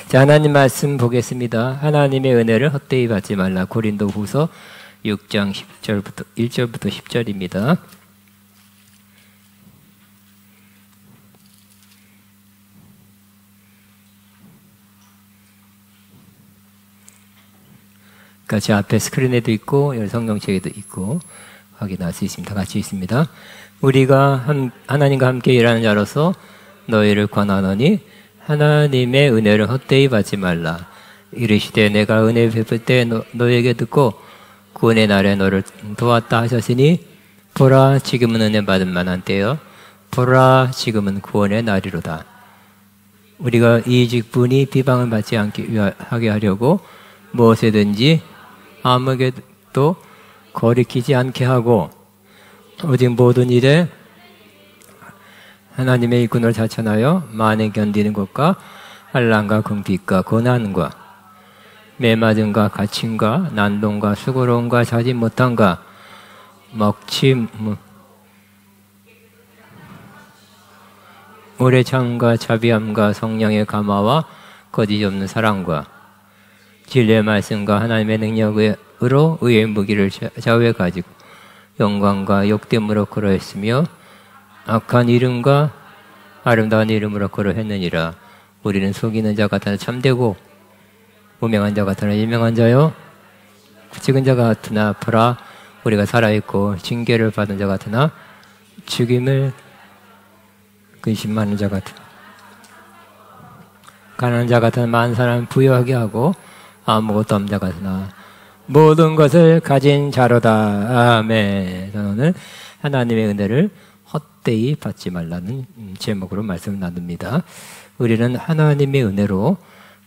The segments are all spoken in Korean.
자, 하나님 말씀 보겠습니다. 하나님의 은혜를 헛되이 받지 말라. 고린도후서 6장 1절부터 10절입니다. 제 앞에 스크린에도 있고 성경책에도 있고 확인할 수 있습니다. 같이 있습니다. 우리가 하나님과 함께 일하는 자로서 너희를 권하노니 하나님의 은혜를 헛되이 받지 말라. 이르시되 내가 은혜 베풀 때 너에게 듣고 구원의 날에 너를 도왔다 하셨으니 보라 지금은 은혜 받을 만한 때요 보라 지금은 구원의 날이로다. 우리가 이 직분이 비방을 받지 않게 하게 하려고 무엇이든지 아무에게도 거리키지 않게 하고 오직 모든 일에 하나님의 일꾼을 자천하여 만에 견디는 것과 환난과 궁핍과 고난과 매맞음과 갇힘과 난동과 수고로움과 자지 못함과 먹침 오래 참과 자비함과 성령의 감화와 거짓 없는 사랑과 진리의 말씀과 하나님의 능력으로 의의 무기를 좌우에 가지고 영광과 욕됨으로 걸어했으며 악한 이름과 아름다운 이름으로 걸어했느니라. 우리는 속이는 자 같으나 참되고 무명한 자 같으나 유명한 자요 찍은 자 같으나 보라 우리가 살아있고 징계를 받은 자 같으나 죽임을 근심하는 자 같으나 가난한 자 같으나 많은 사람을 부유하게 하고 아무것도 없는 자 같으나 모든 것을 가진 자로다. 아멘. 오늘 하나님의 은혜를 헛되이 받지 말라는 제목으로 말씀을 나눕니다. 우리는 하나님의 은혜로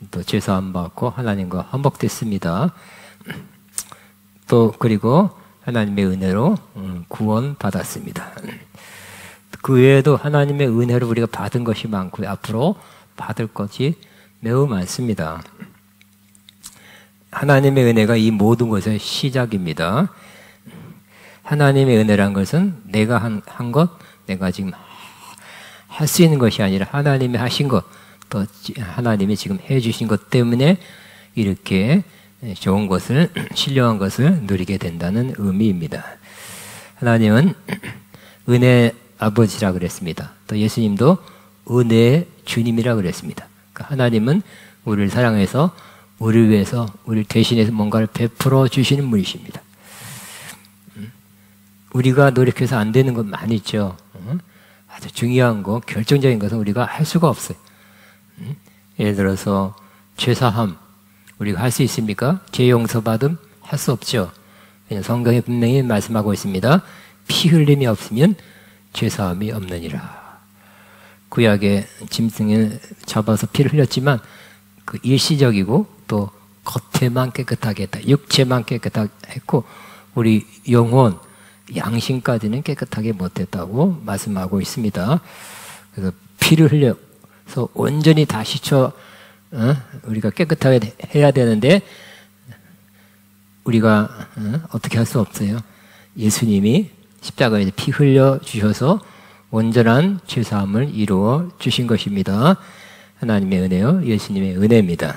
또 죄사함 받고 하나님과 화목됐습니다. 또 그리고 하나님의 은혜로 구원 받았습니다. 그 외에도 하나님의 은혜로 우리가 받은 것이 많고 앞으로 받을 것이 매우 많습니다. 하나님의 은혜가 이 모든 것의 시작입니다. 하나님의 은혜란 것은 내가 한 것, 내가 지금 할 수 있는 것이 아니라 하나님이 하신 것, 또 하나님이 지금 해주신 것 때문에 이렇게 좋은 것을, 신령한 것을 누리게 된다는 의미입니다. 하나님은 은혜 아버지라 그랬습니다. 또 예수님도 은혜의 주님이라 그랬습니다. 그러니까 하나님은 우리를 사랑해서 우리를 위해서, 우리를 대신해서 뭔가를 베풀어 주시는 분이십니다. 우리가 노력해서 안 되는 것 많이 있죠. 아주 중요한 거, 결정적인 것은 우리가 할 수가 없어요. 예를 들어서 죄사함, 우리가 할 수 있습니까? 죄 용서받음 할 수 없죠. 성경에 분명히 말씀하고 있습니다. 피 흘림이 없으면 죄사함이 없느니라. 구약에 짐승을 잡아서 피를 흘렸지만 그 일시적이고 또 겉에만 깨끗하게 했다. 육체만 깨끗하게 했고 우리 영혼, 양심까지는 깨끗하게 못했다고 말씀하고 있습니다. 그래서 피를 흘려서 온전히 다 씻어 우리가 깨끗하게 해야 되는데 우리가 어떻게 할 수 없어요. 예수님이 십자가에 피 흘려 주셔서 온전한 죄사함을 이루어 주신 것입니다. 하나님의 은혜요, 예수님의 은혜입니다.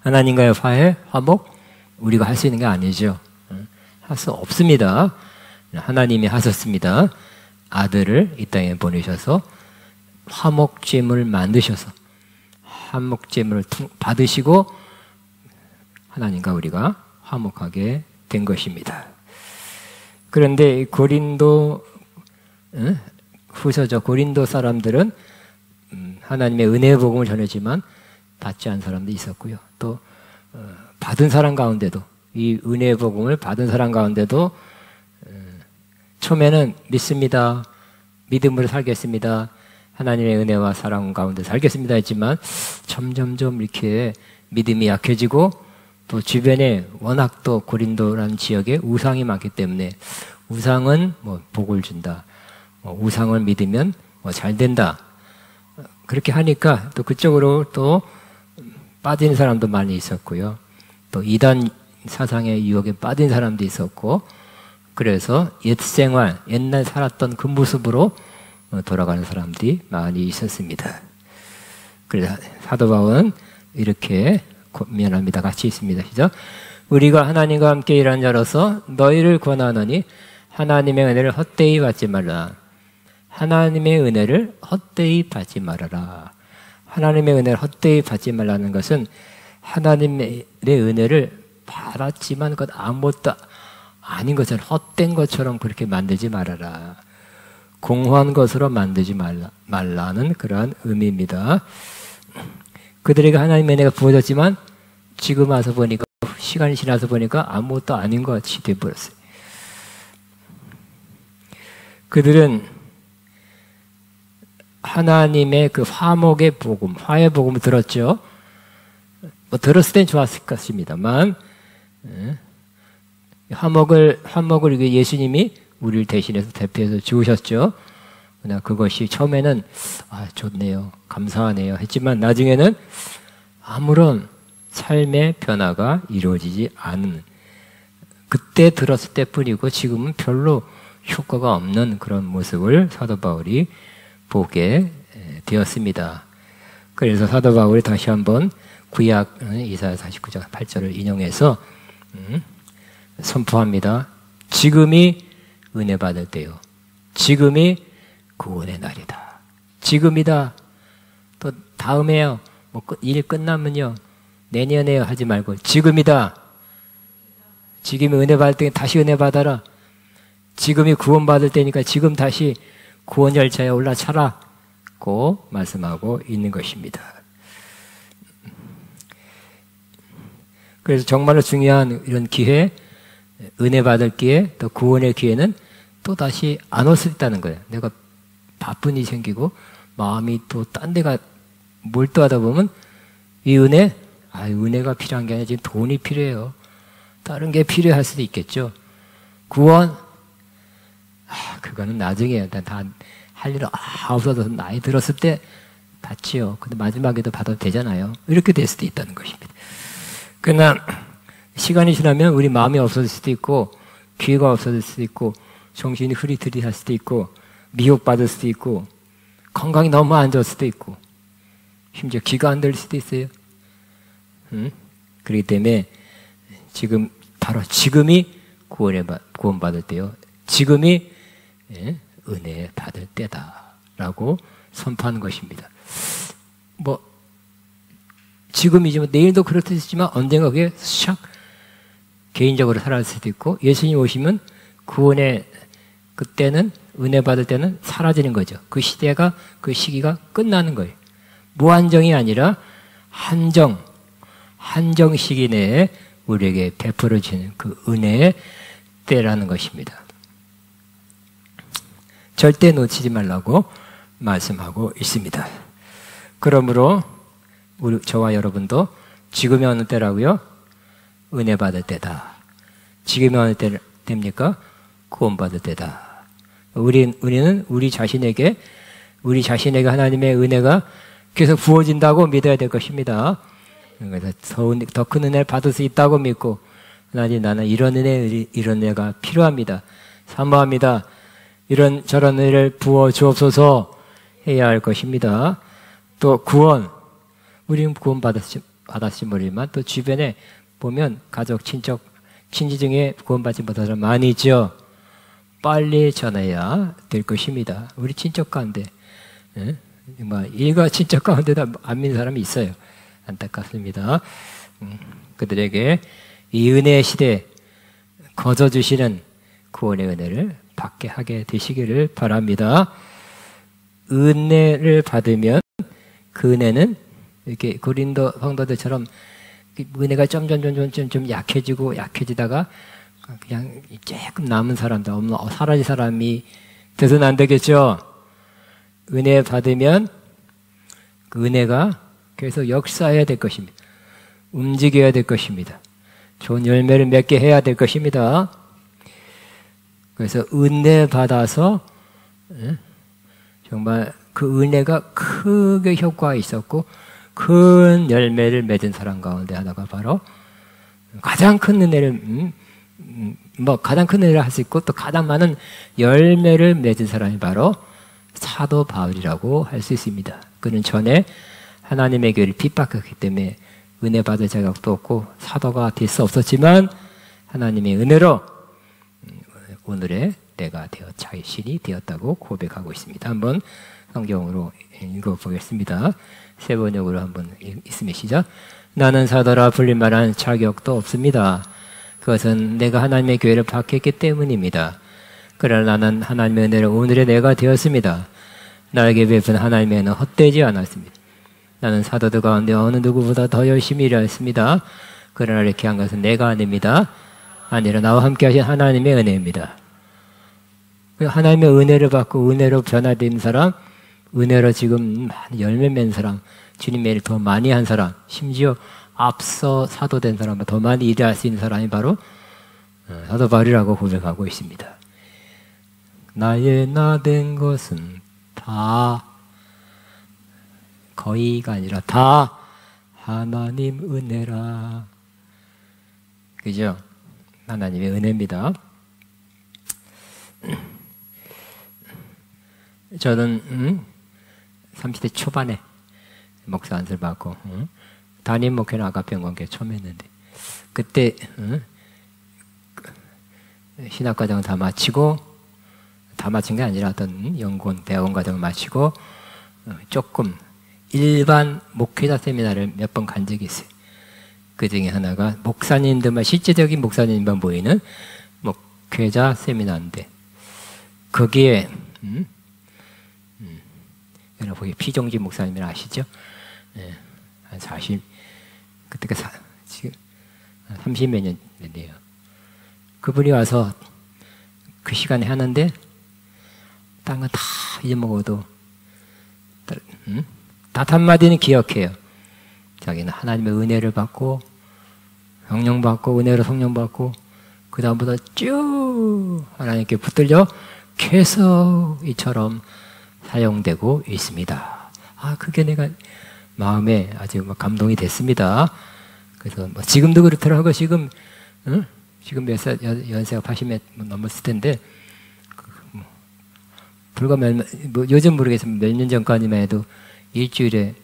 하나님과의 화해, 화목, 우리가 할 수 있는 게 아니죠. 할 수 없습니다. 하나님이 하셨습니다. 아들을 이 땅에 보내셔서 화목제물을 만드셔서 화목제물을 받으시고 하나님과 우리가 화목하게 된 것입니다. 그런데 고린도 후서죠. 고린도 사람들은 하나님의 은혜의 복음을 전했지만 받지 않은 사람도 있었고요. 또 받은 사람 가운데도 이 은혜의 복음을 받은 사람 가운데도 처음에는 믿습니다. 믿음으로 살겠습니다. 하나님의 은혜와 사랑 가운데 살겠습니다 했지만 점점점 이렇게 믿음이 약해지고 또 주변에 워낙 또 고린도라는 지역에 우상이 많기 때문에 우상은 뭐 복을 준다. 우상을 믿으면 뭐 잘 된다. 그렇게 하니까 또 그쪽으로 또 빠진 사람도 많이 있었고요. 또 이단 사상의 유혹에 빠진 사람도 있었고 그래서 옛 생활, 옛날 살았던 그 모습으로 돌아가는 사람들이 많이 있었습니다. 그래서 사도 바울은 이렇게 고면합니다. 같이 있습니다. 시작. 우리가 하나님과 함께 일하는 자로서 너희를 권하노니 하나님의 은혜를 헛되이 받지 말라. 하나님의 은혜를 헛되이 받지 말아라. 하나님의 은혜를 헛되이 받지 말라는 것은 하나님의 은혜를 받았지만 그것 아무것도 아닌 것처럼 헛된 것처럼 그렇게 만들지 말아라. 공허한 것으로 만들지 말라는 그러한 의미입니다. 그들에게 하나님의 은혜가 부어졌지만 지금 와서 보니까 시간이 지나서 보니까 아무것도 아닌 것 같이 되어버렸어요. 그들은 하나님의 그 화목의 복음, 화의 복음을 들었죠. 뭐 들었을 땐 좋았을 것입니다만 화목을 예수님이 우리를 대신해서 대표해서 주우셨죠. 그러나 그것이 처음에는 좋네요, 감사하네요 했지만 나중에는 아무런 삶의 변화가 이루어지지 않은, 그때 들었을 때뿐이고 지금은 별로 효과가 없는 그런 모습을 사도 바울이 보게 되었습니다. 그래서 사도 바울이 다시 한번 구약 이사야 49장 8절을 인용해서 선포합니다. 지금이 은혜 받을 때요. 지금이 구원의 날이다. 지금이다. 또 다음에요. 뭐 일 끝나면요. 내년에요 하지 말고 지금이다. 지금이 은혜 받을 때 다시 은혜 받아라. 지금이 구원 받을 때니까 지금 다시 구원 열차에 올라차라고 말씀하고 있는 것입니다. 그래서 정말로 중요한 이런 기회, 은혜 받을 기회, 또 구원의 기회는 또 다시 안 올 수 있다는 거예요. 내가 바쁜 일이 생기고 마음이 또 딴 데가 몰두하다 보면 이 은혜가 필요한 게 아니라 지금 돈이 필요해요. 다른 게 필요할 수도 있겠죠. 구원, 그거는 나중에 다 할 일 없어서 나이 들었을 때 받지요. 근데 마지막에도 받아도 되잖아요. 이렇게 될 수도 있다는 것입니다. 그러나 시간이 지나면 우리 마음이 없어질 수도 있고 기회가 없어질 수도 있고 정신이 흐릿흐릿할 수도 있고 미혹받을 수도 있고 건강이 너무 안 좋을 수도 있고 심지어 귀가 안 들릴 수도 있어요. 그렇기 때문에 바로 지금이 구원받을 때요. 지금이 은혜 받을 때다라고 선포하는 것입니다. 뭐 지금이지만 내일도 그렇겠지만 언젠가 그게 샥 개인적으로 사라질 수도 있고 예수님 오시면 구원의 그때는 은혜 받을 때는 사라지는 거죠. 그 시대가 그 시기가 끝나는 거예요. 무한정이 아니라 한정 시기 내에 우리에게 베풀어지는 그 은혜의 때라는 것입니다. 절대 놓치지 말라고 말씀하고 있습니다. 그러므로 저와 여러분도 지금이 어느 때라고요? 은혜 받을 때다. 지금이 어느 때입니까? 구원 받을 때다. 우리는 우리 자신에게 하나님의 은혜가 계속 부어진다고 믿어야 될 것입니다. 그래서 더 큰 은혜를 받을 수 있다고 믿고 하나님 나는 이런 은혜가 필요합니다. 사모합니다. 이런 저런 은혜를 부어 주옵소서 해야 할 것입니다. 또 구원, 우리는 구원 받았지 모르지만 또 주변에 보면 가족, 친척, 친지 중에 구원받지 못한 사람 많이 있죠. 빨리 전해야 될 것입니다. 우리 친척 가운데 일가 친척 가운데도 안 믿는 사람이 있어요. 안타깝습니다. 그들에게 이 은혜의 시대에 거저주시는 구원의 은혜를 받게 하게 되시기를 바랍니다. 은혜를 받으면 그 은혜는 이렇게 고린도 성도들처럼 은혜가 좀 약해지다가 그냥 조금 남은 사람들, 사라진 사람이 돼서는 안 되겠죠. 은혜 받으면 그 은혜가 계속 역사해야 될 것입니다. 움직여야 될 것입니다. 좋은 열매를 맺게 해야 될 것입니다. 그래서 은혜 받아서 정말 그 은혜가 크게 효과가 있었고 큰 열매를 맺은 사람 가운데 하나가 바로 가장 큰 은혜를 가장 큰 은혜를 할 수 있고 또 가장 많은 열매를 맺은 사람이 바로 사도 바울이라고 할 수 있습니다. 그는 전에 하나님의 교회를 핍박했기 때문에 은혜 받을 자격도 없고 사도가 될 수 없었지만 하나님의 은혜로 오늘의 내가 자신이 되었다고 고백하고 있습니다. 한번 성경으로 읽어보겠습니다. 세 번역으로 한번 있으면 시작. 나는 사도라 불릴 만한 자격도 없습니다. 그것은 내가 하나님의 교회를 박했기 때문입니다. 그러나 나는 하나님의 은혜로 오늘의 내가 되었습니다. 나에게 베푼 하나님의 은혜는 헛되지 않았습니다. 나는 사도들 가운데 어느 누구보다 더 열심히 일하였습니다. 그러나 이렇게 한 것은 내가 아닙니다. 아니라 나와 함께 하신 하나님의 은혜입니다. 하나님의 은혜를 받고 은혜로 변화된 사람, 은혜로 지금 열매 맺는 사람, 주님의 일을 더 많이 한 사람, 심지어 앞서 사도된 사람보다 더 많이 일할 수 있는 사람이 바로 사도 바울이라고 고백하고 있습니다. 나의 나 된 것은 다 거의가 아니라 다 하나님 은혜라. 그죠? 하나님의 은혜입니다. 저는 30대 초반에 목사 안수를 받고 담임 목회는 아가평관계 처음 했는데 그때 신학과정을 다 마치고 다 마친 게 아니라 어떤 연구원 대학원 과정을 마치고 조금 일반 목회자 세미나를 몇 번 간 적이 있어요. 그 중에 하나가 목사님들만 실제적인 목사님만 모이는 목회자 세미나인데 거기에 여러분 피종지 목사님을 아시죠? 네, 한 40, 그때가 지금 30몇 년 됐네요. 그분이 와서 그 시간에 하는데 딴 건 다 잊어먹어도 딱 한마디는 기억해요. 자기는 하나님의 은혜를 받고 성령 받고 은혜로 성령 받고 그 다음부터 쭉 하나님께 붙들려 계속 이처럼 사용되고 있습니다. 그게 내가 마음에 아주 감동이 됐습니다. 그래서 지금도 그렇더라고. 지금 몇 살, 연세가 80몇 넘었을 텐데 불과 요즘 모르겠지만 몇 년 전까지만 해도 일주일에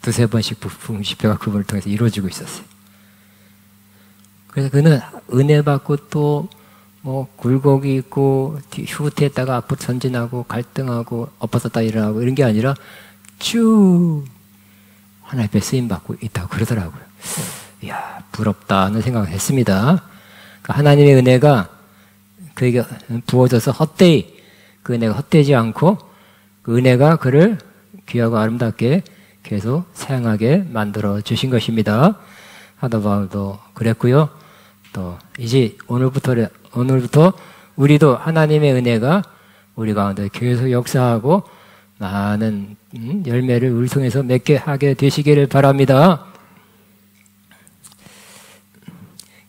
두세 번씩 부흥 집회가 그분을 통해서 이루어지고 있었어요. 그래서 그는 은혜 받고 또 굴곡이 있고 후퇴했다가 앞으로 전진하고 갈등하고 엎어졌다 일어나고 이런 게 아니라 쭉 하나님 앞에 쓰임 받고 있다고 그러더라고요. 이야, 부럽다는 생각을 했습니다. 그러니까 하나님의 은혜가 그에게 부어져서 헛되이 그 은혜가 헛되지 않고 그 은혜가 그를 귀하고 아름답게 계속 사용하게 만들어 주신 것입니다. 사도 바울도 그랬고요. 또 이제 오늘부터 우리도 하나님의 은혜가 우리 가운데 계속 역사하고 많은 열매를 우리 통해서 맺게 하게 되시기를 바랍니다.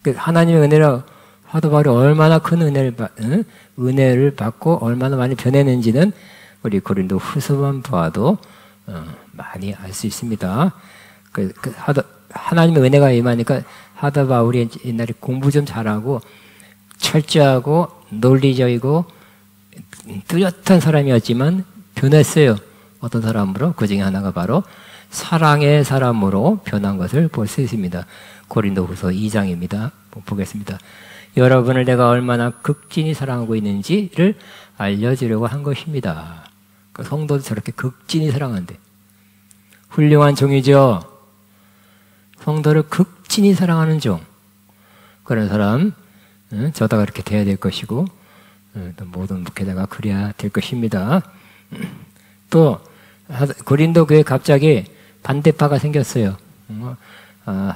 그 하나님의 은혜로 사도 바울이 얼마나 큰 은혜를 받고 얼마나 많이 변했는지는 우리 고린도 후서만 보아도 많이 알 수 있습니다. 하나님의 은혜가 임하니까 사도 바울이 옛날에 공부 좀 잘하고 철저하고 논리적이고 뚜렷한 사람이었지만 변했어요. 어떤 사람으로? 그 중에 하나가 바로 사랑의 사람으로 변한 것을 볼 수 있습니다. 고린도후서 2장입니다. 보겠습니다. 여러분을 내가 얼마나 극진히 사랑하고 있는지를 알려주려고 한 것입니다. 그 성도도 저렇게 극진히 사랑한대. 훌륭한 종이죠. 성도를 극진히 사랑하는 종. 그런 사람, 저다가 그렇게 돼야 될 것이고, 또 모든 목회자가 그래야 될 것입니다. 또 고린도 교회에 갑자기 반대파가 생겼어요.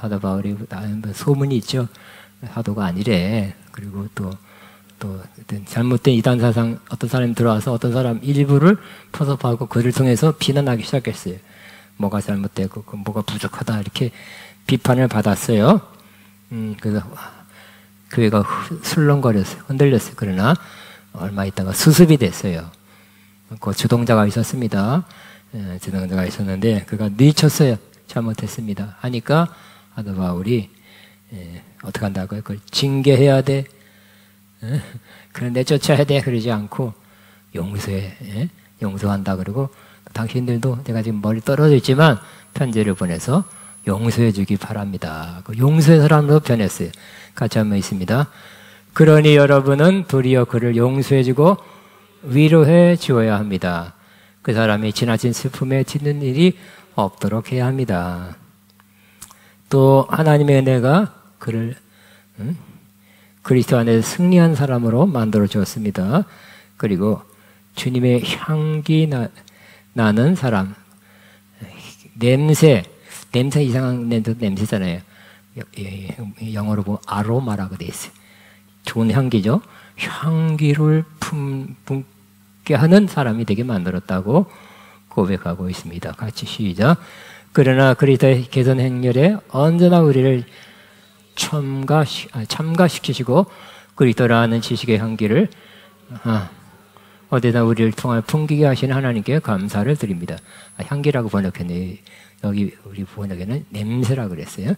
사도 바울이 소문이 있죠. 사도가 아니래. 그리고 또 잘못된 이단 사상 어떤 사람이 들어와서 어떤 사람 일부를 포섭하고 그를 통해서 비난하기 시작했어요. 뭐가 잘못되고 뭐가 부족하다 이렇게 비판을 받았어요. 그래서 교회가 술렁거렸어요. 흔들렸어요. 그러나 얼마 있다가 수습이 됐어요. 그 주동자가 있었습니다. 주동자가 있었는데 그가 미쳤어요. 잘못했습니다. 하니까 사도 바울이 어떻게 한다고요? 그걸 징계해야 돼. 그런 내쫓아야 돼. 그러지 않고 용서해. 용서한다. 그러고 당신들도 내가 지금 멀리 떨어져 있지만 편지를 보내서 용서해 주기 바랍니다. 용서의 사람으로 변했어요. 같이 한번 있습니다. 그러니 여러분은 도리어 그를 용서해 주고 위로해 주어야 합니다. 그 사람이 지나친 슬픔에 짓는 일이 없도록 해야 합니다. 또 하나님의 은혜가 그를 그리스도 안에서 승리한 사람으로 만들어 주었습니다. 그리고 주님의 향기 나는 사람, 냄새 이상한 냄새잖아요. 영어로 보면 아로마라고 돼 있어요. 좋은 향기죠. 향기를 품게 하는 사람이 되게 만들었다고 고백하고 있습니다. 같이 시작. 그러나 그리스도의 개선 행렬에 언제나 우리를 참가시키시고 그리스도라는 지식의 향기를 어디다 우리를 통해 풍기게 하시는 하나님께 감사를 드립니다. 향기라고 번역했네요. 여기 우리 번역에는 냄새라고 그랬어요.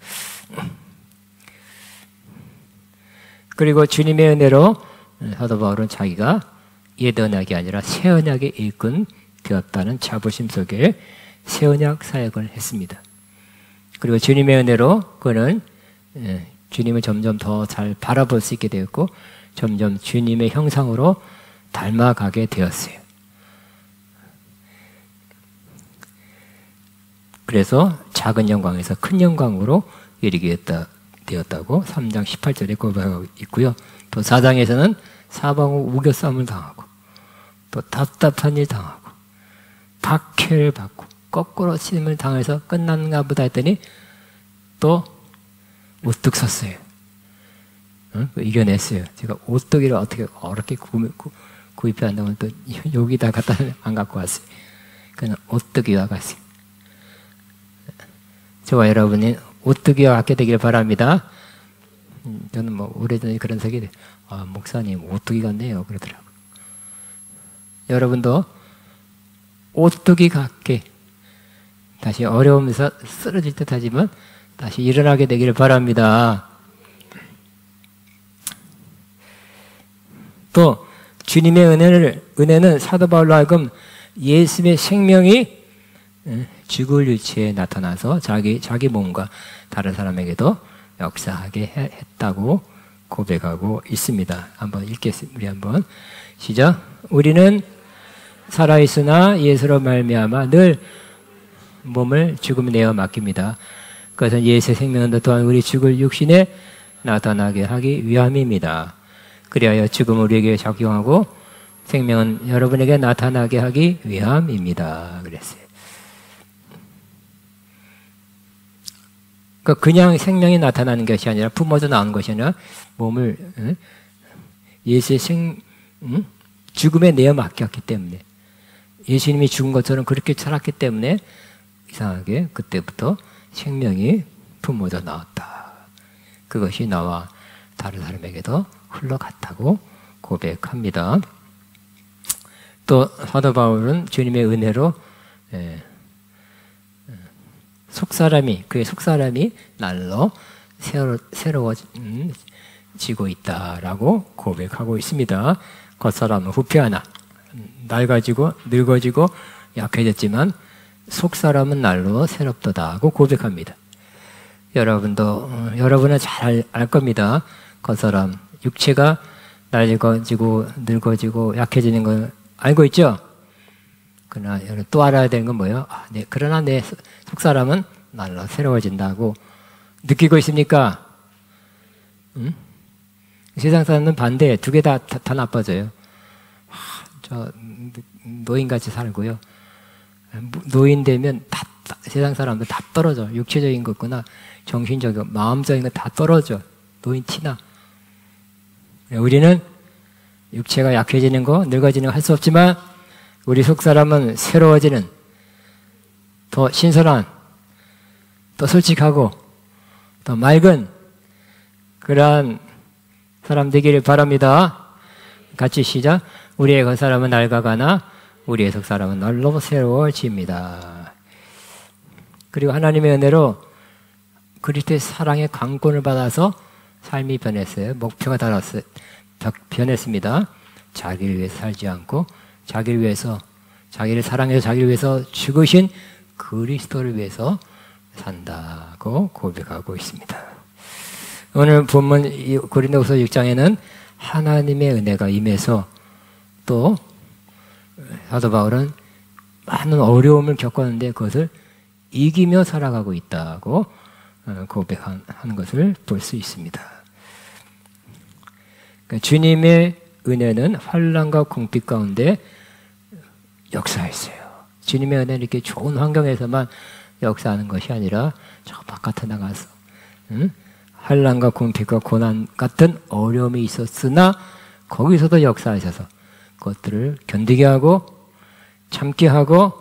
그리고 주님의 은혜로 사도 바울은 자기가 옛 언약이 아니라 새 언약의 일꾼 되었다는 자부심 속에 새 언약 사역을 했습니다. 그리고 주님의 은혜로 그는 주님을 점점 더 잘 바라볼 수 있게 되었고 점점 주님의 형상으로 닮아가게 되었어요. 그래서 작은 영광에서 큰 영광으로 이르게 되었다고 3장 18절에 고백하고 있고요. 또 4장에서는 사방으로 우겨싸움을 당하고 또 답답한 일 당하고 박해를 받고 거꾸로 치임을 당해서 끝났는가 보다 했더니 또 우뚝 섰어요. 이겨냈어요. 제가 오뚜기를 어떻게 구입해 한다면 또 여기다 갖다 안 갖고 왔어요. 그는 오뚜기와 같이. 저와 여러분이 오뚜기와 같게 되길 바랍니다. 저는 뭐 오래전에 그런 생각이 목사님 오뚜기 같네요 그러더라고요. 여러분도 오뚜기 같게 다시 어려우면서 쓰러질 듯 하지만 다시 일어나게 되기를 바랍니다. 또 주님의 은혜는 사도 바울로 하여금 예수의 생명이 죽을 위치에 나타나서 자기 몸과 다른 사람에게도 역사하게 했다고 고백하고 있습니다. 한번 읽겠습니다. 우리 한번 시작. 우리는 살아있으나 예수로 말미암아 늘 몸을 죽음에 내어 맡깁니다. 그것은 예수의 생명은 또한 우리 죽을 육신에 나타나게 하기 위함입니다. 그리하여 죽음은 우리에게 작용하고 생명은 여러분에게 나타나게 하기 위함입니다. 그랬어요. 그냥 생명이 나타나는 것이 아니라 품어져 나오는 것이 아니라 몸을 예수의 죽음에 내어 맡겼기 때문에 예수님이 죽은 것처럼 그렇게 살았기 때문에 이상하게 그때부터 생명이 품어져 나왔다. 그것이 나와 다른 사람에게도 흘러갔다고 고백합니다. 또 사도 바울은 주님의 은혜로 그의 속사람이 날로 새로워지고 있다라고 고백하고 있습니다. 겉사람은 후패하나 낡아지고 늙어지고 약해졌지만 속사람은 날로 새롭도다고 고백합니다. 여러분은 잘 알 겁니다. 겉사람 육체가 낡아지고 늙어지고 약해지는 걸 알고 있죠? 그러나 또 알아야 되는 건 뭐예요? 그러나 내 속사람은 날로 새로워진다고 느끼고 있습니까? 세상 사람은 반대, 두 개 다 나빠져요. 저 노인같이 살고요. 노인 되면 세상 사람들 다 떨어져. 육체적인 것구나 정신적인 마음적인 거 다 떨어져. 노인 티나. 우리는 육체가 약해지는 거 늙어지는 거 할 수 없지만 우리 속사람은 새로워지는 더 신선한 더 솔직하고 더 맑은 그러한 사람 되기를 바랍니다. 같이 시작. 우리의 겉사람은 낡아가나 우리의 속사람은 날로 새로워집니다. 그리고 하나님의 은혜로 그리스도의 사랑의 강권을 받아서 삶이 변했어요. 목표가 달았어요. 변했습니다. 자기를 위해서 살지 않고 자기를 위해서 자기를 사랑해서 자기를 위해서 죽으신 그리스도를 위해서 산다고 고백하고 있습니다. 오늘 본문 고린도후서 6장에는 하나님의 은혜가 임해서 또 사도 바울은 많은 어려움을 겪었는데 그것을 이기며 살아가고 있다고 고백하는 것을 볼 수 있습니다. 그러니까 주님의 은혜는 환난과 궁핍 가운데 역사했어요. 주님의 은혜는 이렇게 좋은 환경에서만 역사하는 것이 아니라 저 바깥에 나가서 환난과 궁핍과 고난 같은 어려움이 있었으나 거기서도 역사하셔서 그것들을 견디게 하고 참게 하고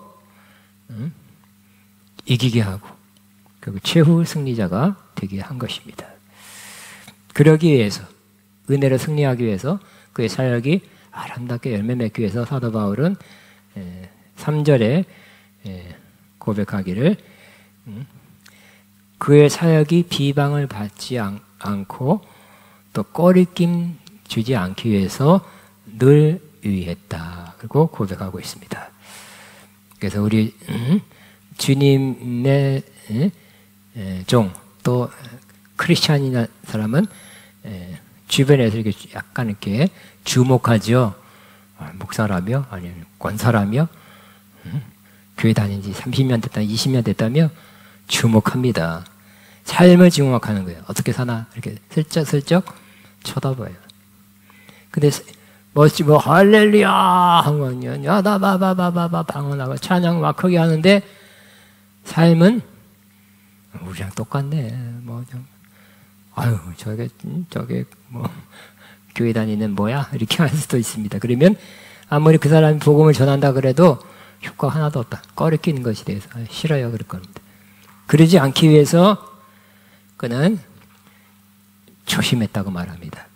이기게 하고 결국 최후 승리자가 되게 한 것입니다. 그러기 위해서 은혜를 승리하기 위해서 그의 사역이 아름답게 열매 맺기 위해서 사도 바울은 3절에 고백하기를 그의 사역이 비방을 받지 않고 또 꺼리낌 주지 않기 위해서 늘 유의했다. 그리고 고백하고 있습니다. 그래서 우리 주님의 종 또 크리스찬이나 사람은 주변에서 이렇게 약간 이렇게 주목하죠. 목사라며 아니면 권사라며 교회 다닌 지 30년 됐다 20년 됐다며 주목합니다. 삶을 주목하는 거예요. 어떻게 사나 이렇게 슬쩍슬쩍 쳐다봐요. 근데 멋지 할렐루야 하면 야다바바바바바 방언하고 찬양 막 크게 하는데 삶은 우리랑 똑같네. 아유 저게 교회 다니는 뭐야 이렇게 할 수도 있습니다. 그러면 아무리 그 사람이 복음을 전한다 그래도 효과 하나도 없다. 꺼리끼는 것이 돼서 싫어요 그럴 겁니다. 그러지 않기 위해서 그는 조심했다고 말합니다.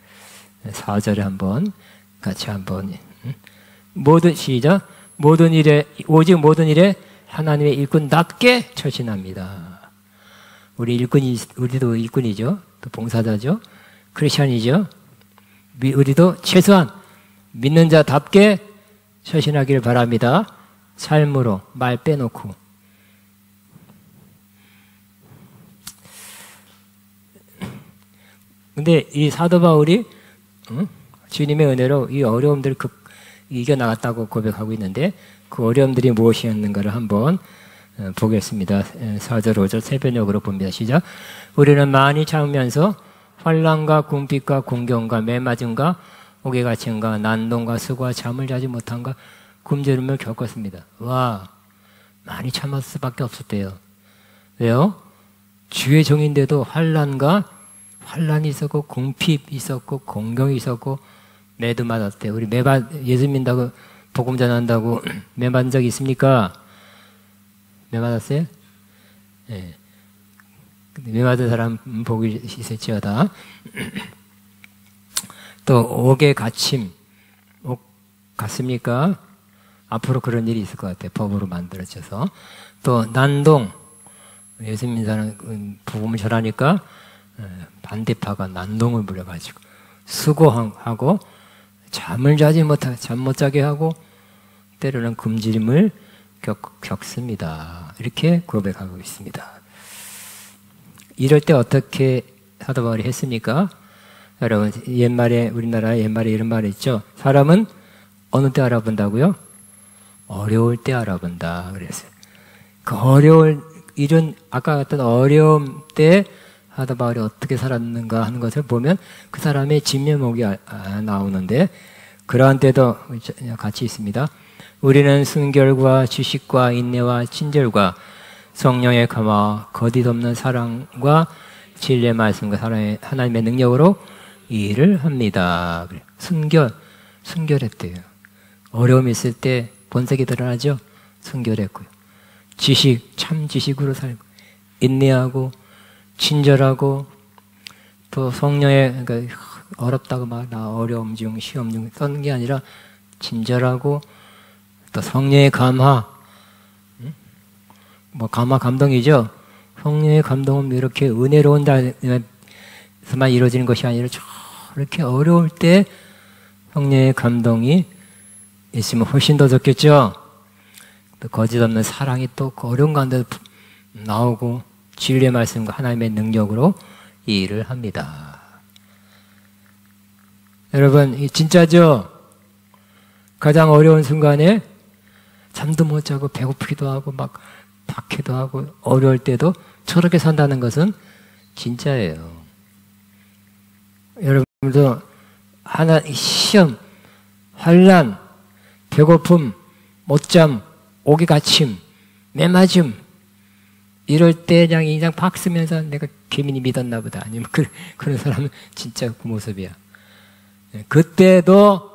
4절에 한번 같이 한번 시작. 오직 모든 일에 하나님의 일꾼답게 처신합니다. 우리도 일꾼이죠. 또 봉사자죠. 크리스천이죠. 우리도 최소한 믿는 자답게 처신하기를 바랍니다. 삶으로 말 빼놓고. 근데 이 사도 바울이 주님의 은혜로 이 어려움들을 이겨나갔다고 고백하고 있는데 그 어려움들이 무엇이었는가를 한번 보겠습니다. 4절 5절 세 번역으로 봅니다. 시작. 우리는 많이 참으면서 환난과 궁핍과 공경과 매맞음과 옥에 갇힘과 난동과 수고와 잠을 자지 못함과 굶주림을 겪었습니다. 와, 많이 참았을 수밖에 없었대요. 왜요? 주의 종인데도 환난이 있었고 궁핍 있었고 공경이 있었고 매도 맞았대요. 우리 예수 믿는다고 복음 전한다고 매 맞은 적 있습니까? 매 맞았어요? 네. 매 맞은 사람 복이 있을지어다. 또 옥에 갇힘, 옥 같습니까? 앞으로 그런 일이 있을 것 같아요. 법으로 만들어져서. 또 난동, 예수 믿는 사람 복음을 전하니까 반대파가 난동을 부려가지고 수고하고 잠을 자지 못하게 잠 못 자게 하고 때로는 굶주림을 겪습니다. 이렇게 고백하고 있습니다. 이럴 때 어떻게 사도 바울이 했습니까? 여러분 우리나라 옛말에 이런 말이 있죠. 사람은 어느 때 알아본다고요? 어려울 때 알아본다 그랬어요. 그 이런 아까 같은 어려움 때 사도 바울이 어떻게 살았는가 하는 것을 보면 그 사람의 진면목이 나오는데 그러한 때도 같이 있습니다. 우리는 순결과 지식과 인내와 친절과 성령의 감화 거짓없는 사랑과 진리의 말씀과 하나님의 능력으로 이 일을 합니다. 순결했대요. 어려움이 있을 때 본색이 드러나죠. 순결했고요. 참 지식으로 살고 인내하고 친절하고 또 성령의 그러니까 어렵다고 나 어려움 중 시험 중 써는 게 아니라 친절하고 또 성령의 감화 감화 감동이죠. 성령의 감동은 이렇게 은혜로운 데서만 이루어지는 것이 아니라 저렇게 어려울 때 성령의 감동이 있으면 훨씬 더 좋겠죠. 또 거짓 없는 사랑이 또 그 어려운 가운데 나오고 진리의 말씀과 하나님의 능력으로 이 일을 합니다. 여러분, 진짜죠? 가장 어려운 순간에 잠도 못 자고 배고프기도 하고 막 박해도 하고 어려울 때도 저렇게 산다는 것은 진짜예요. 여러분도 시험, 환난, 배고픔, 못잠, 오기 갇힘, 매맞음 이럴 때 그냥 인상 팍 쓰면서 내가 개민이 믿었나 보다. 아니면 그런 사람은 진짜 그 모습이야. 그때도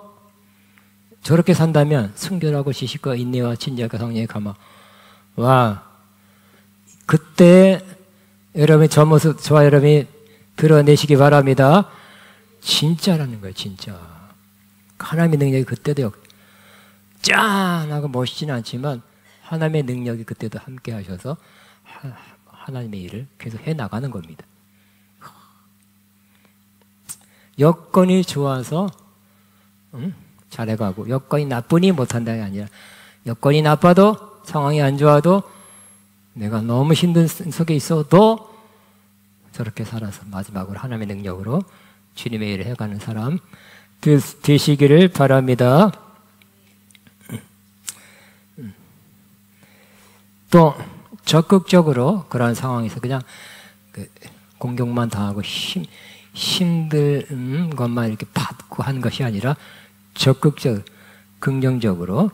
저렇게 산다면 순결하고 지식과 인내와 진리와 성령의 감화. 와, 그때 여러분이 저 모습, 저와 여러분이 드러내시기 바랍니다. 진짜라는 거예요, 진짜. 하나님의 능력이 그때도 짠! 하고 멋있지는 않지만 하나님의 능력이 그때도 함께 하셔서 하나님의 일을 계속 해나가는 겁니다. 여건이 좋아서 잘해가고 여건이 나쁘니 못한다가 아니라 여건이 나빠도 상황이 안 좋아도 내가 너무 힘든 속에 있어도 저렇게 살아서 마지막으로 하나님의 능력으로 주님의 일을 해가는 사람 되시기를 바랍니다. 또 적극적으로 그런 상황에서 그냥 공격만 당하고 힘든 것만 이렇게 받고 한 것이 아니라 적극적, 긍정적으로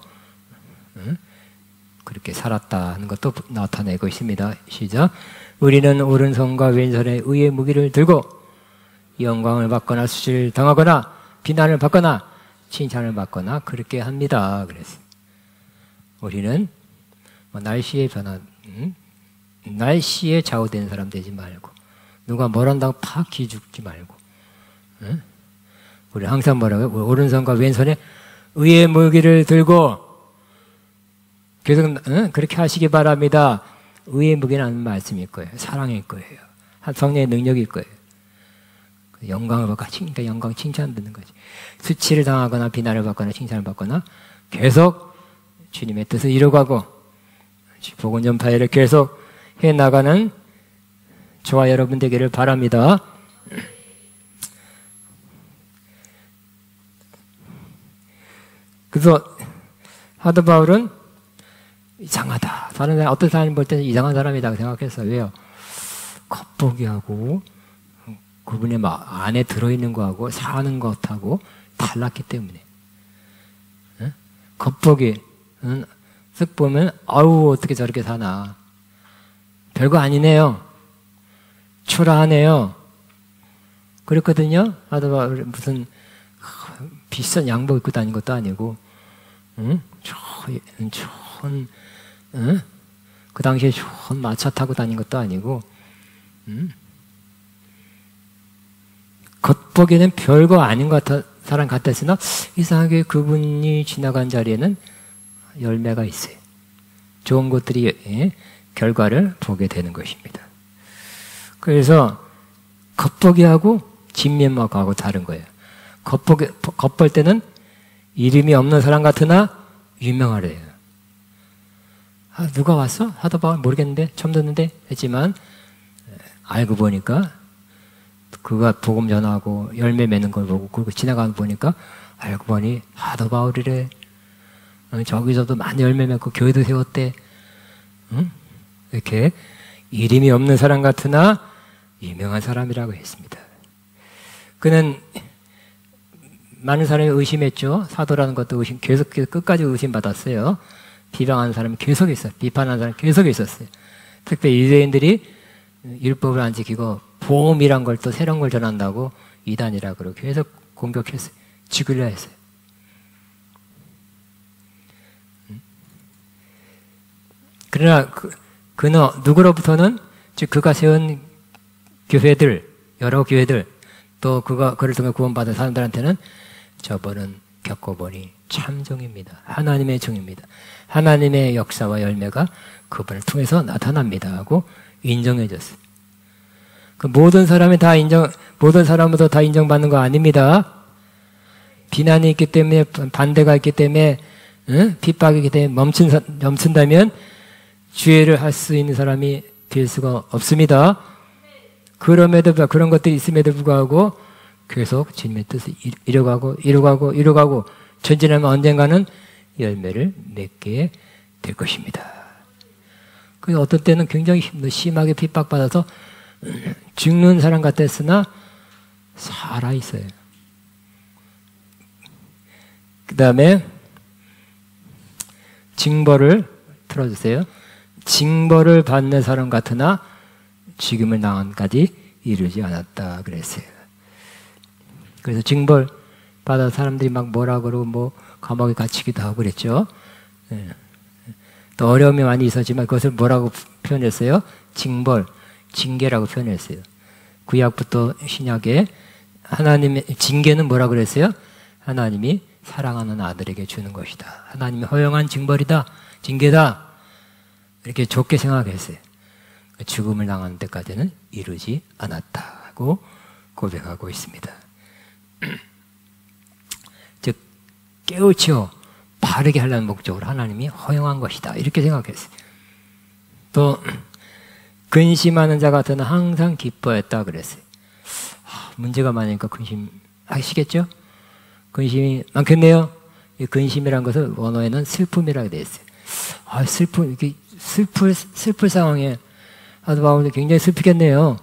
그렇게 살았다는 것도 나타내고 있습니다. 시작. 우리는 오른손과 왼손에 의의 무기를 들고 영광을 받거나 수치를 당하거나 비난을 받거나 칭찬을 받거나 그렇게 합니다. 그래서 우리는 날씨의 변화, 날씨에 좌우되는 사람 되지 말고 누가 뭘 한다고 팍 기죽지 말고 우리 항상 뭐라고요? 오른손과 왼손에 의의 무기를 들고 계속 그렇게 하시기 바랍니다. 의의 무기는 하는 말씀일 거예요. 사랑일 거예요. 성령의 능력일 거예요. 영광을 받고 그러니까 영광 칭찬 듣는 거지. 수치를 당하거나 비난을 받거나 칭찬을 받거나 계속 주님의 뜻을 이루어가고 복음 전파를 계속 해나가는 저와 여러분 되기를 바랍니다. 그래서 사도 바울은 이상하다. 다른 사람, 어떤 사람이 볼 때는 이상한 사람이라고 생각했어요. 왜요? 겉보기하고 그분의 안에 들어있는 거하고 사는 것하고 달랐기 때문에. 겉보기 쓱 보면 아우 어떻게 저렇게 사나. 별거 아니네요. 초라하네요. 그랬거든요. 사도 바울 무슨 비싼 양복 입고 다닌 것도 아니고 그 당시에 좋은 마차 타고 다닌 것도 아니고 겉보기에는 별거 아닌 것 같아, 사람 같았으나 이상하게 그분이 지나간 자리에는 열매가 있어요. 좋은 것들이 결과를 보게 되는 것입니다. 그래서 겉보기하고 진면목하고 다른 거예요. 겉볼 때는 이름이 없는 사람 같으나 유명하래요. 아, 누가 왔어? 하도 봐 모르겠는데 처음 듣는데 했지만 알고 보니까 그가 복음 전하고 열매 맺는 걸 보고 그리고 지나가 보니까 알고 보니 하도 바울이래. 저기서도 많이 열매 맺고 교회도 세웠대. 이렇게 이름이 없는 사람 같으나 유명한 사람이라고 했습니다. 그는 많은 사람이 의심했죠. 사도라는 것도 계속 끝까지 의심받았어요. 비방하는 사람이 계속 있어요. 비판하는 사람이 계속 있었어요. 특별히 유대인들이 율법을 안 지키고 보험이란 걸 또 새로운 걸 전한다고 이단이라고 그러고 계속 공격했어요. 죽이려 했어요. 그러나 그는 누구로부터는 즉 그가 세운 교회들, 여러 교회들 또 그를 통해 구원받은 사람들한테는 저분은 겪어보니 참종입니다. 하나님의 종입니다. 하나님의 역사와 열매가 그분을 통해서 나타납니다 하고 인정해 줬어요. 그 모든 사람이 다 모든 사람으로도 다 인정받는 거 아닙니다. 비난이 있기 때문에 반대가 있기 때문에 핍박이 돼 멈춘다면 주의를 할 수 있는 사람이 될 수가 없습니다. 그럼에도 불구하고 그런 것들이 있음에도 불구하고 계속 주님의 뜻을 이루가고 전진하면 언젠가는 열매를 맺게 될 것입니다. 그 어떤 때는 굉장히 심하게 핍박받아서 죽는 사람 같았으나 살아있어요. 그 다음에 징벌을 틀어주세요. 징벌을 받는 사람 같으나 죽음을 당한까지 이르지 않았다 그랬어요. 그래서 징벌 받아 사람들이 막 뭐라 그러고 뭐 감옥에 갇히기도 하고 그랬죠. 또 어려움이 많이 있었지만 그것을 뭐라고 표현했어요? 징벌, 징계라고 표현했어요. 구약부터 신약에 하나님의 징계는 뭐라 그랬어요? 하나님이 사랑하는 아들에게 주는 것이다. 하나님이 허용한 징벌이다. 징계다. 이렇게 좋게 생각했어요. 죽음을 당하는 데까지는 이루지 않았다고 고백하고 있습니다. 즉 깨우쳐 바르게 하려는 목적으로 하나님이 허용한 것이다. 이렇게 생각했어요. 또 근심하는 자 같으나 항상 기뻐했다 그랬어요. 문제가 많으니까 근심하시겠죠? 근심이 많겠네요. 이 근심이라는 것을 원어에는 슬픔이라고 되어 있어요. 슬픔, 이렇게 슬플 상황에 사도 바울이 굉장히 슬프겠네요.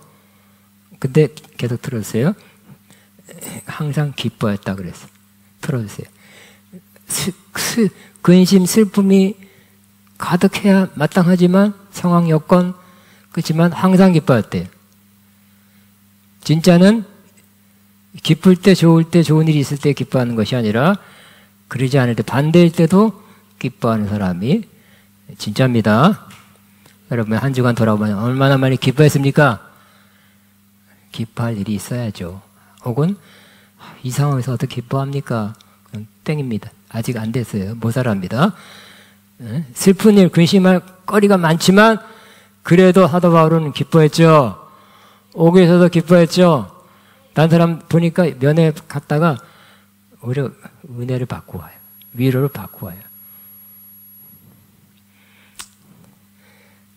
근데 계속 들어주세요. 항상 기뻐했다 그랬어요. 들어주세요. 근심, 슬픔이 가득해야 마땅하지만 상황, 여건, 그렇지만 항상 기뻐했대요. 진짜는 기쁠 때, 좋을 때, 좋은 일이 있을 때 기뻐하는 것이 아니라 그러지 않을 때, 반대일 때도 기뻐하는 사람이 진짜입니다. 여러분 한 주간 돌아보면 얼마나 많이 기뻐했습니까? 기뻐할 일이 있어야죠. 혹은 이 상황에서 어떻게 기뻐합니까? 그럼 땡입니다. 아직 안 됐어요. 모자랍니다. 슬픈 일, 근심할 거리가 많지만 그래도 사도 바울은 기뻐했죠. 옥에서도 기뻐했죠. 다른 사람 보니까 면회 갔다가 오히려 은혜를 받고 와요. 위로를 받고 와요.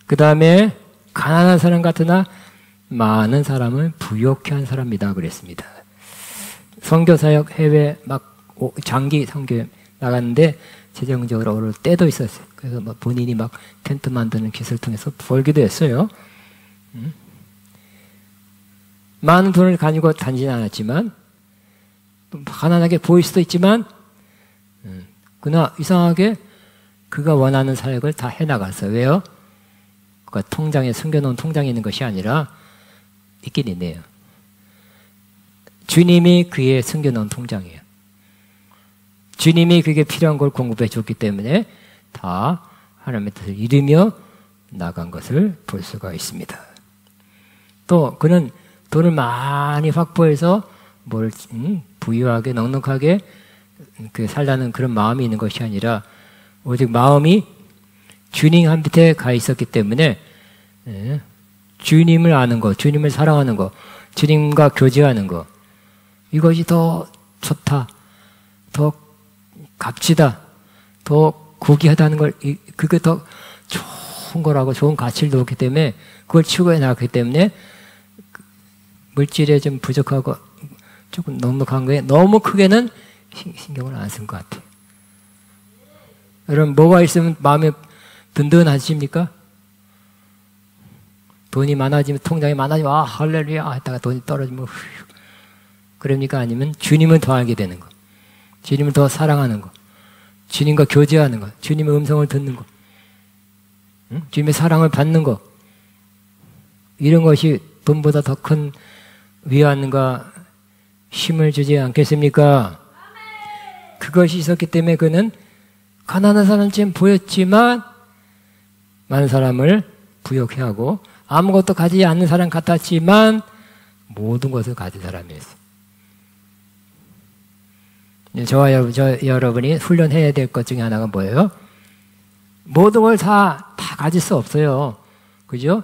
그 다음에 가난한 사람 같으나 많은 사람을 부욕해 한 사람이다 그랬습니다. 선교사역 해외 막 장기 선교 나갔는데 재정적으로 어려울 때도 있었어요. 그래서 막 본인이 막 텐트 만드는 기술을 통해서 벌기도 했어요. 많은 돈을 가지고 다니진 않았지만 가난하게 보일 수도 있지만 그러나 이상하게 그가 원하는 사역을 다 해나갔어요. 왜요? 그가 통장에 숨겨놓은 통장에 있는 것이 아니라 있긴 있네요. 주님이 그의 숨겨놓은 통장이에요. 주님이 그게 필요한 걸 공급해 줬기 때문에 다 하나님의 뜻을 이루며 나간 것을 볼 수가 있습니다. 또 그는 돈을 많이 확보해서 뭘 부유하게 넉넉하게 살라는 그런 마음이 있는 것이 아니라 오직 마음이 주님 한 밑에 가 있었기 때문에 주님을 아는 것, 주님을 사랑하는 것, 주님과 교제하는 것, 이것이 더 좋다, 더 값지다, 더 고귀하다는 걸, 그게 더 좋은 거라고, 좋은 가치를 두었기 때문에 그걸 추구해 나갔기 때문에 물질에 좀 부족하고 조금 넉넉한 거에 너무 크게는 신경을 안 쓴 것 같아요. 여러분 뭐가 있으면 마음에 든든하십니까? 돈이 많아지면 통장이 많아지면 할렐루야 했다가 돈이 떨어지면 그럽니까? 아니면 주님을 더 알게 되는 거, 주님을 더 사랑하는 거, 주님과 교제하는 거, 주님의 음성을 듣는 거, 주님의 사랑을 받는 거, 이런 것이 돈보다 더 큰 위안과 힘을 주지 않겠습니까? 그것이 있었기 때문에 그는 가난한 사람처럼 보였지만 많은 사람을 부욕해 하고 아무것도 가지지 않는 사람 같았지만 모든 것을 가진 사람이었어요. 저와 여러분이 훈련해야 될 것 중에 하나가 뭐예요? 모든 걸 다 가질 수 없어요. 그죠?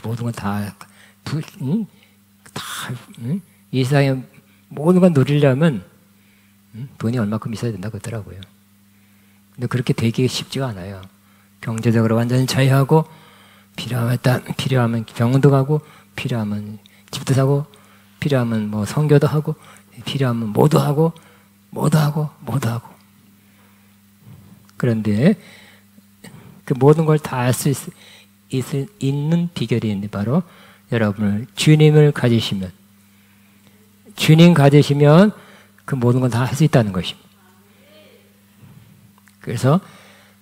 모든 걸 이 세상에 모든 걸 누리려면 돈이 얼마큼 있어야 된다고 그러더라고요. 근데 그렇게 되기 쉽지가 않아요. 경제적으로 완전히 자유하고 필요하면 병원도 가고 필요하면 집도 사고 필요하면 뭐 선교도 하고 필요하면 뭐도 하고 그런데 그 모든 걸 다 할 수 있는 비결이 바로 여러분을 주님을 가지시면 주님 가지시면 그 모든 걸 다 할 수 있다는 것입니다. 그래서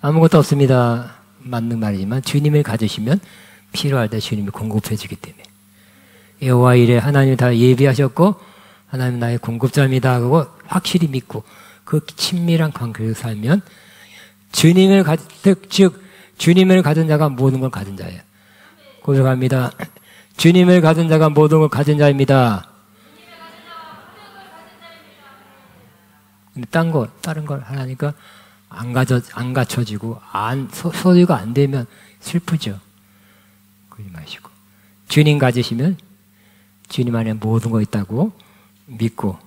아무것도 없습니다. 맞는 말이지만 주님을 가지시면 필요할 때 주님이 공급해 주기 때문에 여호와 이레 하나님이 다 예비하셨고 하나님 나의 공급자입니다 하고 확실히 믿고 그 친밀한 관계를 살면 즉 주님을 가진 자가 모든 걸 가진 자예요. 고백합니다. 주님을 가진 자가 모든 걸 가진 자입니다. 근데 다른 걸 하나니까 안 갖춰지고 소유가 안 되면 슬프죠. 그러지 마시고 주님 가지시면 주님 안에 모든 거 있다고 믿고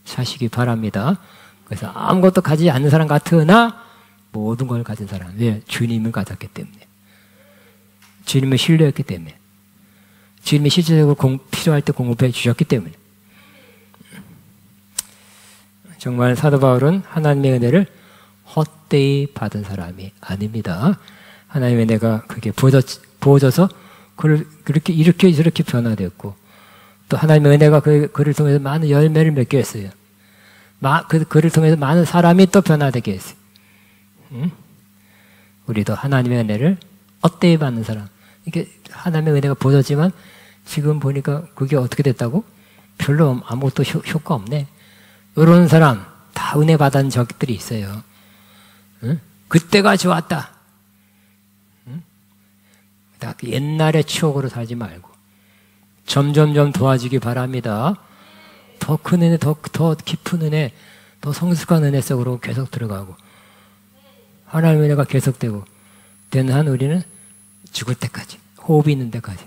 사시기 바랍니다. 그래서 아무것도 가지지 않는 사람 같으나 모든 걸 가진 사람. 왜? 주님을 가졌기 때문에. 주님을 신뢰했기 때문에. 주님이 실질적으로 필요할 때 공급해 주셨기 때문에. 정말 사도 바울은 하나님의 은혜를 헛되이 받은 사람이 아닙니다. 하나님의 은혜가 그게 부어져서 그렇게 이렇게 저렇게 변화됐고 또 하나님의 은혜가 그를 통해서 많은 열매를 맺게 했어요. 그를 통해서 많은 사람이 또 변화되게 했어요. 우리도 하나님의 은혜를 헛되이 받는 사람. 이게 하나님의 은혜가 부어졌지만 지금 보니까 그게 어떻게 됐다고? 별로 아무것도 효과 없네. 이런 사람 다 은혜 받은 적들이 있어요. 그때가 좋았다. 옛날의 추억으로 살지 말고 점점점 도와주기 바랍니다. 더 큰 은혜, 더 깊은 은혜, 더 성숙한 은혜 속으로 계속 들어가고 하나님의 은혜가 계속되고 되는 한 우리는 죽을 때까지, 호흡이 있는 데까지,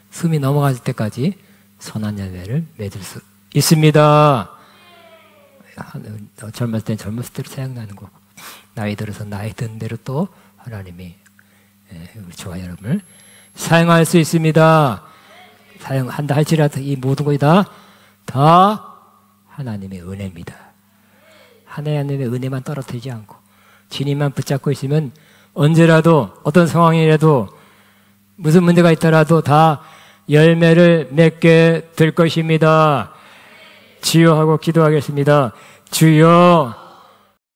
숨이 넘어갈 때까지 선한 열매를 맺을 수 있습니다. 젊었을 땐 젊었을 대로 생각나는 거, 나이 들어서 나이 든 대로 또 하나님이 우리 저와 여러분을 사용할 수 있습니다. 사용한다 할지라도 이 모든 것이 다 하나님의 은혜입니다. 하나님의 은혜만 떨어뜨리지 않고 주님만 붙잡고 있으면 언제라도 어떤 상황이라도 무슨 문제가 있더라도 다 열매를 맺게 될 것입니다. 주여 하고 기도하겠습니다. 주여